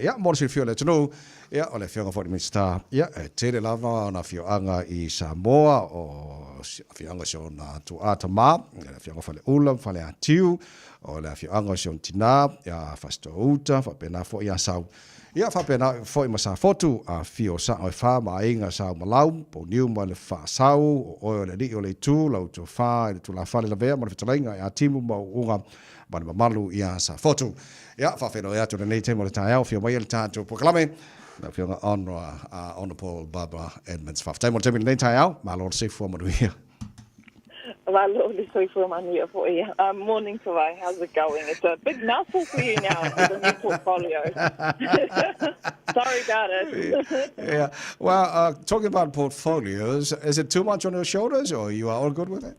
Ia, mo se fio le tunu. Ia, o le fionga fo Mr. Ia, tere lava na fioanga I Samoa o fioanga so na tu atama, le fionga fa le ula, fa le atiu, o le fioanga so tina, ia fasto uta, fa pena fo ia sau. Ia fa pena fo I masa fotu a fio sa o fa ma inga sa malau, po niu ma le fa sau, o le li o le tu, lau tu fa, le tu la fa le vea, ma le fitalenga, ia timu ma unga, ma le mamalu ia sa fotu. Ia, whawheno ea tūna nei te mo le tae au, whio mai le tātou pokalame, na whio ngā Honourable Barbara Edmonds. Whawhtai mo le te nei tae au, mā lor se fua manuia. Well, morning, Kawai. How's it going? It's a big mouthful for you now with the new portfolio. Sorry about it. Yeah. Well, talking about portfolios, is it too much on your shoulders, or you are all good with it?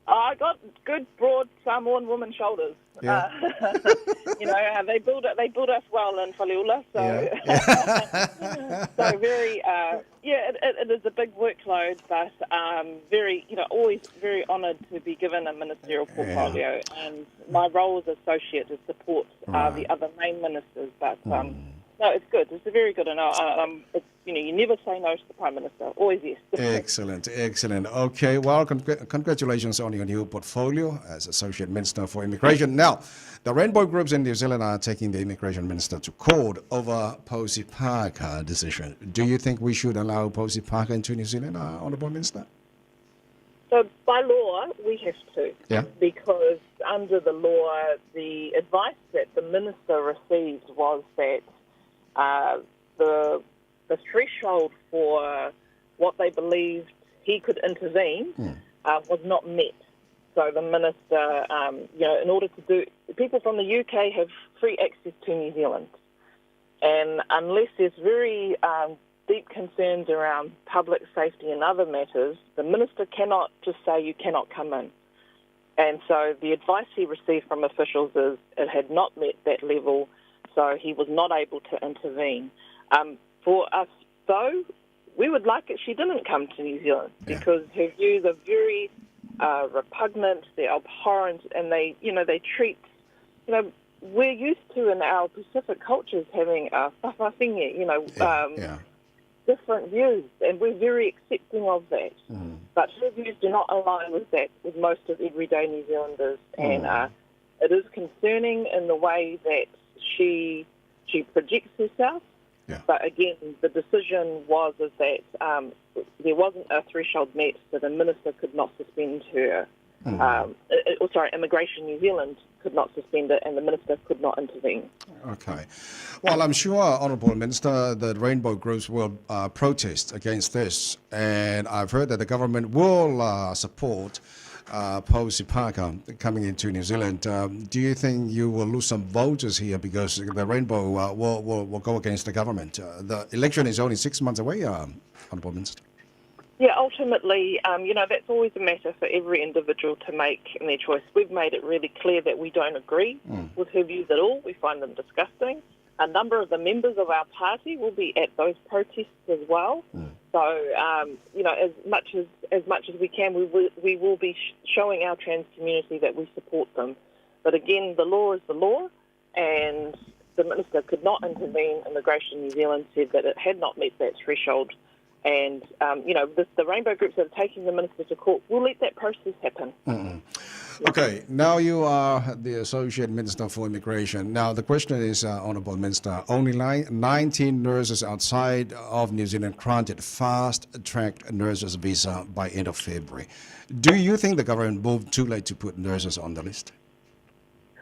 I got good, broad Samoan woman shoulders. Yeah. They build us well in Whaleula, so Yeah. so very it is a big workload, but very always very honoured to be given a ministerial portfolio, and my role as associate to support the other main ministers, but no, it's good. It's very good, and it's, you never say no to the Prime Minister. Always yes. Excellent. Okay, well, congratulations on your new portfolio as Associate Minister for Immigration. Now, the rainbow groups in New Zealand are taking the Immigration Minister to court over Posey Parker decision. Do you think we should allow Posey Parker into New Zealand, Honourable Minister? So by law, we have to. Yeah. Because under the law, the advice that the Minister received was that the threshold for what they believed he could intervene was not met. So the Minister, in order to do... People from the UK have free access to New Zealand. And unless there's very deep concerns around public safety and other matters, the Minister cannot just say you cannot come in. And so the advice he received from officials is it had not met that level, so he was not able to intervene. For us, though, we would like it she didn't come to New Zealand because her views are very repugnant, they're abhorrent, and they treat, we're used to in our Pacific cultures having whawhawhinge, different views, and we're very accepting of that. But her views do not align with that with most of everyday New Zealanders, and it is concerning in the way that she projects herself. Yeah. But again, the decision was that there wasn't a threshold met, so the Minister could not suspend her. Immigration New Zealand could not suspend it, and the Minister could not intervene. Okay. Well, I'm sure, Honourable Minister, the rainbow groups will protest against this, and I've heard that the government will support Posey Parker coming into New Zealand. Do you think you will lose some voters here because the rainbow will go against the government? The election is only 6 months away, Honourable Minister. Yeah, ultimately, that's always a matter for every individual to make in their choice. We've made it really clear that we don't agree with her views at all. We find them disgusting. A number of the members of our party will be at those protests as well. So, as much as we can, we will be showing our trans community that we support them. But again, the law is the law, and the Minister could not intervene. Immigration New Zealand said that it had not met that threshold. And, the rainbow groups that are taking the Minister to court will let that process happen. Okay, now you are the Associate Minister for Immigration. Now, the question is, Honourable Minister, only 19 nurses outside of New Zealand granted fast-track nurses visa by end of February. Do you think the government moved too late to put nurses on the list?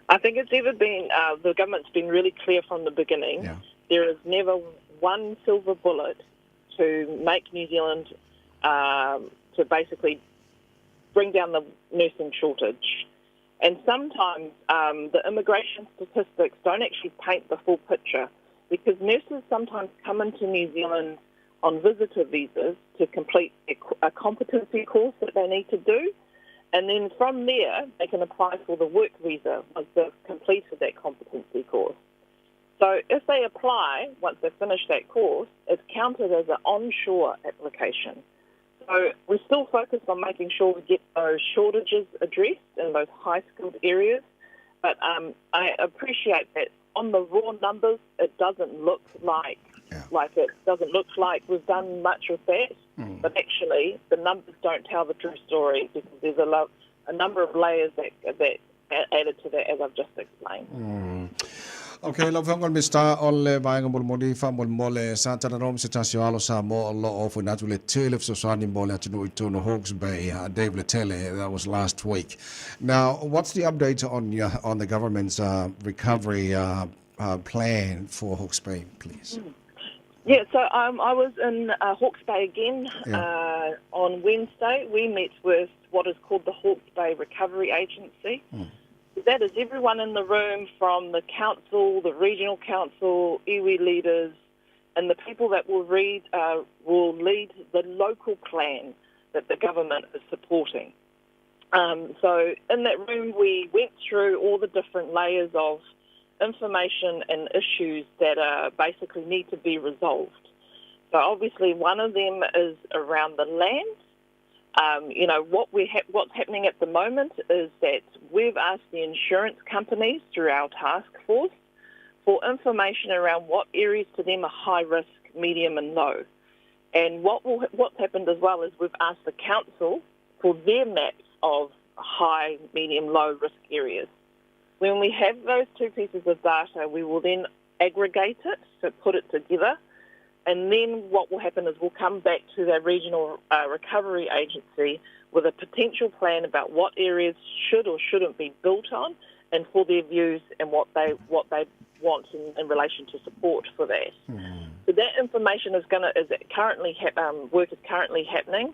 I think it's never been, the government's been really clear from the beginning. Yeah. There is never one silver bullet to make New Zealand, to basically bring down the nursing shortage. And sometimes the immigration statistics don't actually paint the full picture, because nurses sometimes come into New Zealand on visitor visas to complete a competency course that they need to do. And then from there, they can apply for the work visa once they've completed that competency course. So if they apply, once they've finished that course, it's counted as an onshore application. So we're still focused on making sure we get those shortages addressed in those high-skilled areas. But I appreciate that on the raw numbers, it doesn't look like we've done much with that. But actually, the numbers don't tell the true story because there's a number of layers that added to that, as I've just explained. Okay, lo fangon mista ole bainga mulmodi fa mulmole santa na rom sitasio alo Samoa lo of natule tele so sani mole atinu itono Hawke's Bay Dave Letele, that was last week. Now, what's the update on the government's recovery plan for Hawke's Bay, please? Yeah, so I was in Hawke's Bay again on Wednesday. We met with what is called the Hawke's Bay Recovery Agency. That is everyone in the room from the council, the regional council, iwi leaders, and the people that will lead the local plan that the government is supporting. So in that room, we went through all the different layers of information and issues that basically need to be resolved. So obviously one of them is around the land. What's happening at the moment is that we've asked the insurance companies through our task force for information around what areas to them are high risk, medium and low. And what's happened as well is we've asked the council for their maps of high, medium, low risk areas. When we have those two pieces of data, we will then aggregate it, so put it together. And then what will happen is we'll come back to the regional recovery agency with a potential plan about what areas should or shouldn't be built on, and for their views and what they want in relation to support for that. So that information work is currently happening.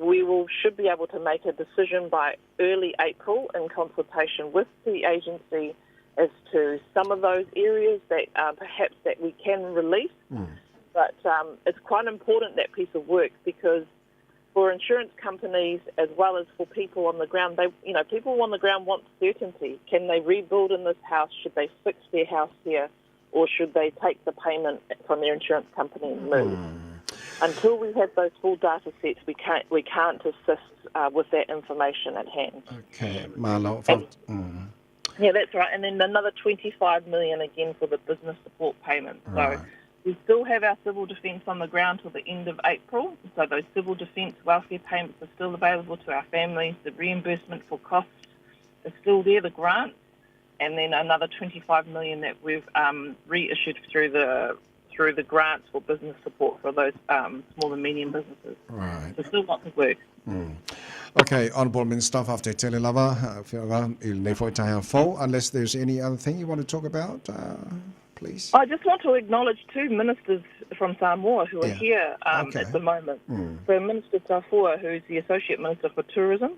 We should be able to make a decision by early April in consultation with the agency as to some of those areas that perhaps that we can release. But it's quite important, that piece of work, because for insurance companies as well as for people on the ground, people on the ground want certainty. Can they rebuild in this house? Should they fix their house here? Or should they take the payment from their insurance company and move? Until we have those full data sets, we can't assist with that information at hand. Okay, Marlo. Yeah, that's right. And then another $25 million again for the business support payment. Right. So we still have our civil defence on the ground till the end of April. So those civil defence welfare payments are still available to our families. The reimbursement for costs is still there, the grant, and then another $25 million that we've reissued through the grants for business support for those small and medium businesses. Right. So still lots of work. Okay, Honourable Minister, after Tele Lava, unless there's any other thing you want to talk about, please. I just want to acknowledge two ministers from Samoa who are here at the moment. So Minister Tafua, who's the Associate Minister for Tourism,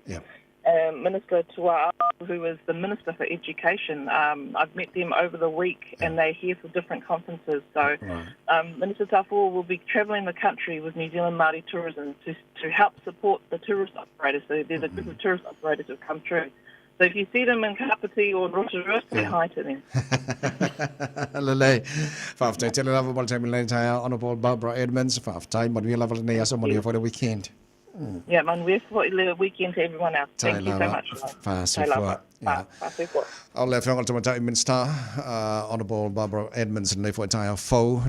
Minister Tua'a, who is the Minister for Education. I've met them over the week and they're here for different conferences. So Minister Tafua will be travelling the country with New Zealand Māori Tourism to help support the tourist operators. So there's a group of tourist operators who have come through. So if you see them in Kapiti or Rotorua, say hi to them. Lele, Fafte, Tele Lava, Honourable Barbara Edmonds, Fafte, Manuel Lava, for the weekend. Yeah, man, we're for the weekend to everyone else. Thank you so much. I'll let you know, Minister, Honourable Barbara Edmonds, and for entire foe.